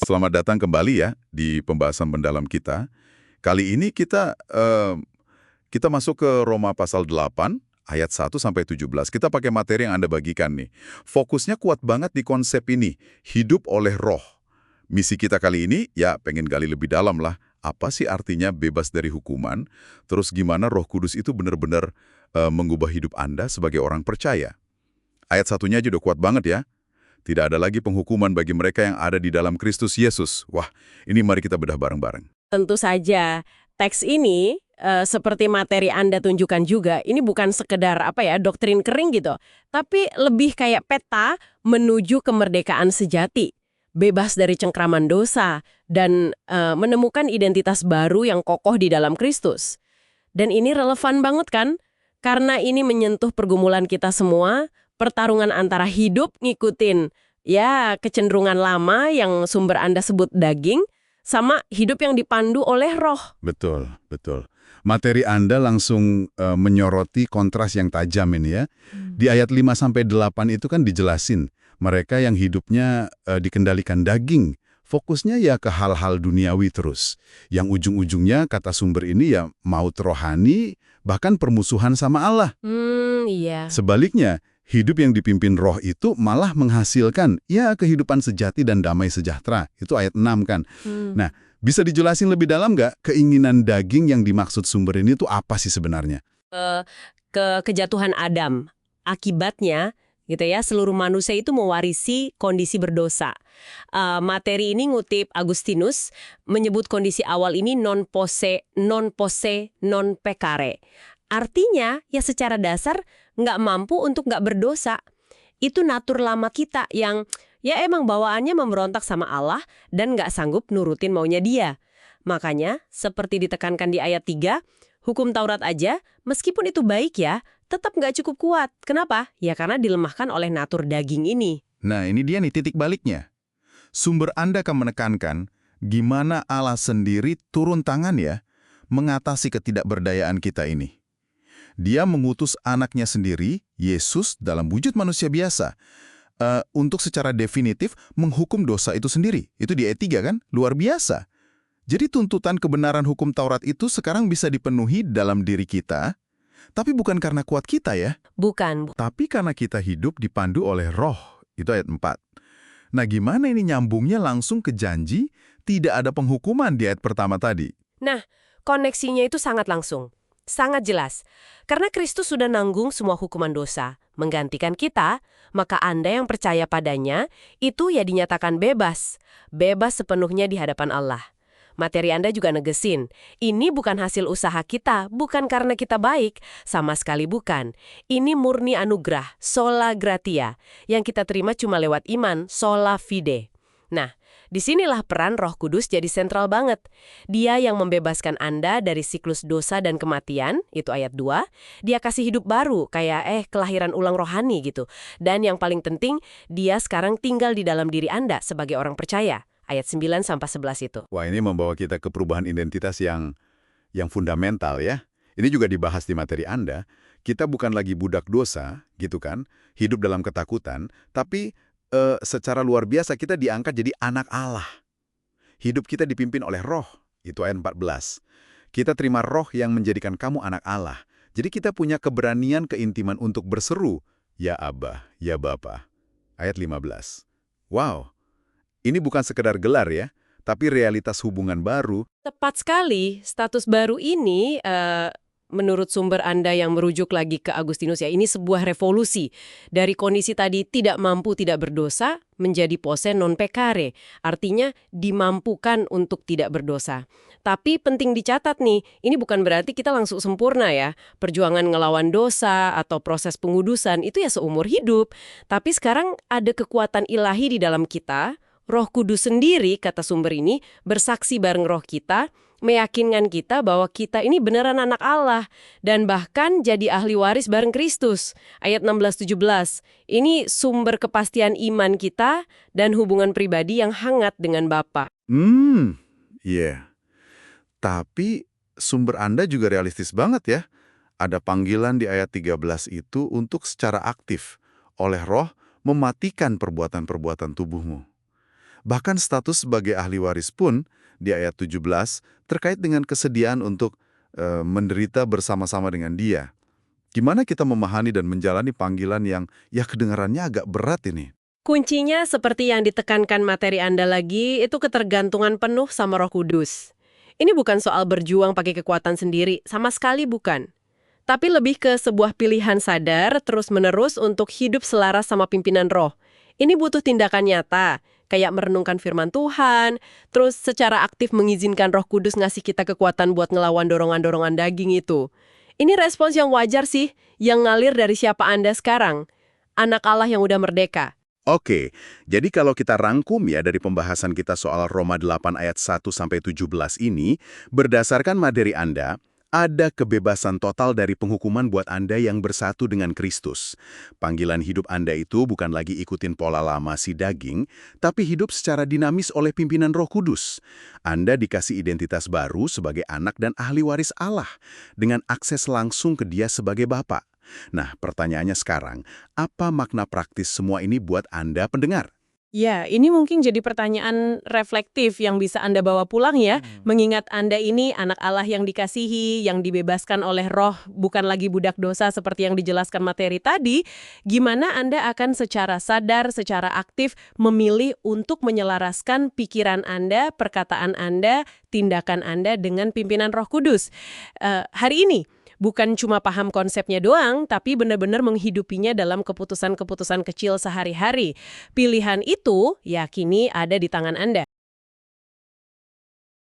Selamat datang kembali ya di pembahasan mendalam kita. Kali ini kita masuk ke Roma pasal 8 ayat 1 sampai 17. Kita pakai materi yang Anda bagikan nih. Fokusnya kuat banget di konsep ini, hidup oleh roh. Misi kita kali ini ya pengen gali lebih dalam lah. Apa sih artinya bebas dari hukuman? Terus gimana Roh Kudus itu benar-benar mengubah hidup Anda sebagai orang percaya? Ayat satunya aja udah kuat banget ya. Tidak ada lagi penghukuman bagi mereka yang ada di dalam Kristus Yesus. Wah, ini mari kita bedah bareng-bareng. Tentu saja, teks ini seperti materi Anda tunjukkan juga, ini bukan sekedar doktrin kering gitu, tapi lebih kayak peta menuju kemerdekaan sejati, bebas dari cengkraman dosa, dan menemukan identitas baru yang kokoh di dalam Kristus. Dan ini relevan banget kan? Karena ini menyentuh pergumulan kita semua, pertarungan antara hidup ngikutin kecenderungan lama yang sumber Anda sebut daging, sama hidup yang dipandu oleh roh. Betul, betul. Materi Anda langsung menyoroti kontras yang tajam ini ya. Di ayat 5-8 itu kan dijelasin, mereka yang hidupnya dikendalikan daging, fokusnya ya ke hal-hal duniawi terus. Yang ujung-ujungnya kata sumber ini ya maut rohani, bahkan permusuhan sama Allah. Iya. Sebaliknya, hidup yang dipimpin roh itu malah menghasilkan kehidupan sejati dan damai sejahtera. Itu ayat 6 kan. Nah, bisa dijelasin lebih dalam nggak keinginan daging yang dimaksud sumber ini itu apa sih sebenarnya? Ke kejatuhan Adam. Akibatnya seluruh manusia itu mewarisi kondisi berdosa. Materi ini ngutip Agustinus, menyebut kondisi awal ini non posse, non peccare. Artinya, secara dasar nggak mampu untuk nggak berdosa. Itu natur lama kita yang emang bawaannya memberontak sama Allah dan nggak sanggup nurutin maunya Dia. Makanya, seperti ditekankan di ayat 3, hukum Taurat aja, meskipun itu baik tetap nggak cukup kuat. Kenapa? Ya karena dilemahkan oleh natur daging ini. Nah, ini dia nih titik baliknya. Sumber Anda akan menekankan gimana Allah sendiri turun tangan mengatasi ketidakberdayaan kita ini. Dia mengutus anaknya sendiri, Yesus, dalam wujud manusia biasa, untuk secara definitif menghukum dosa itu sendiri. Itu di ayat 3 kan? Luar biasa. Jadi tuntutan kebenaran hukum Taurat itu sekarang bisa dipenuhi dalam diri kita, tapi bukan karena kuat kita ya. Bukan. Tapi karena kita hidup dipandu oleh roh. Itu ayat 4. Nah, gimana ini nyambungnya langsung ke janji tidak ada penghukuman di ayat pertama tadi? Nah, koneksinya itu sangat langsung. Sangat jelas. Karena Kristus sudah nanggung semua hukuman dosa, menggantikan kita, maka Anda yang percaya padanya, itu dinyatakan bebas. Bebas sepenuhnya di hadapan Allah. Materi Anda juga negesin, ini bukan hasil usaha kita, bukan karena kita baik, sama sekali bukan. Ini murni anugerah, sola gratia, yang kita terima cuma lewat iman, sola fide. Nah, disinilah peran Roh Kudus jadi sentral banget. Dia yang membebaskan Anda dari siklus dosa dan kematian, itu ayat 2. Dia kasih hidup baru, kayak kelahiran ulang rohani gitu. Dan yang paling penting, dia sekarang tinggal di dalam diri Anda sebagai orang percaya. Ayat 9-11 itu. Wah, ini membawa kita ke perubahan identitas yang fundamental ya. Ini juga dibahas di materi Anda. Kita bukan lagi budak dosa, gitu kan, hidup dalam ketakutan, tapi secara luar biasa kita diangkat jadi anak Allah. Hidup kita dipimpin oleh roh, itu ayat 14. Kita terima roh yang menjadikan kamu anak Allah. Jadi kita punya keberanian keintiman untuk berseru, ya Abba, ya Bapa. Ayat 15. Wow, ini bukan sekedar gelar ya, tapi realitas hubungan baru. Tepat sekali, status baru ini menurut sumber Anda yang merujuk lagi ke Agustinus ini sebuah revolusi. Dari kondisi tadi tidak mampu tidak berdosa, menjadi posse non peccare. Artinya dimampukan untuk tidak berdosa. Tapi penting dicatat nih, ini bukan berarti kita langsung sempurna ya. Perjuangan ngelawan dosa atau proses pengudusan itu seumur hidup. Tapi sekarang ada kekuatan ilahi di dalam kita, Roh Kudus sendiri, kata sumber ini, bersaksi bareng roh kita, meyakinkan kita bahwa kita ini beneran anak Allah dan bahkan jadi ahli waris bareng Kristus. Ayat 16-17. Ini sumber kepastian iman kita dan hubungan pribadi yang hangat dengan Bapa. Tapi sumber Anda juga realistis banget ya. Ada panggilan di ayat 13 itu untuk secara aktif oleh roh mematikan perbuatan-perbuatan tubuhmu. Bahkan status sebagai ahli waris pun di ayat 17 terkait dengan kesediaan untuk menderita bersama-sama dengan dia. Gimana kita memahami dan menjalani panggilan yang ya kedengarannya agak berat ini? Kuncinya seperti yang ditekankan materi Anda lagi, itu ketergantungan penuh sama Roh Kudus. Ini bukan soal berjuang pakai kekuatan sendiri, sama sekali bukan. Tapi lebih ke sebuah pilihan sadar terus-menerus untuk hidup selaras sama pimpinan roh. Ini butuh tindakan nyata, kayak merenungkan firman Tuhan, terus secara aktif mengizinkan Roh Kudus ngasih kita kekuatan buat ngelawan dorongan-dorongan daging itu. Ini respons yang wajar sih, yang ngalir dari siapa Anda sekarang. Anak Allah yang udah merdeka. Oke, jadi kalau kita rangkum ya dari pembahasan kita soal Roma 8 ayat 1-17 ini, berdasarkan materi Anda, ada kebebasan total dari penghukuman buat Anda yang bersatu dengan Kristus. Panggilan hidup Anda itu bukan lagi ikutin pola lama si daging, tapi hidup secara dinamis oleh pimpinan Roh Kudus. Anda dikasih identitas baru sebagai anak dan ahli waris Allah, dengan akses langsung ke Dia sebagai Bapa. Nah, pertanyaannya sekarang, apa makna praktis semua ini buat Anda pendengar? Ya, ini mungkin jadi pertanyaan reflektif yang bisa Anda bawa pulang ya, mengingat Anda ini anak Allah yang dikasihi, yang dibebaskan oleh roh, bukan lagi budak dosa seperti yang dijelaskan materi tadi, gimana Anda akan secara sadar, secara aktif memilih untuk menyelaraskan pikiran Anda, perkataan Anda, tindakan Anda dengan pimpinan Roh Kudus. Hari ini, bukan cuma paham konsepnya doang, tapi benar-benar menghidupinya dalam keputusan-keputusan kecil sehari-hari. Pilihan itu yakini ada di tangan Anda.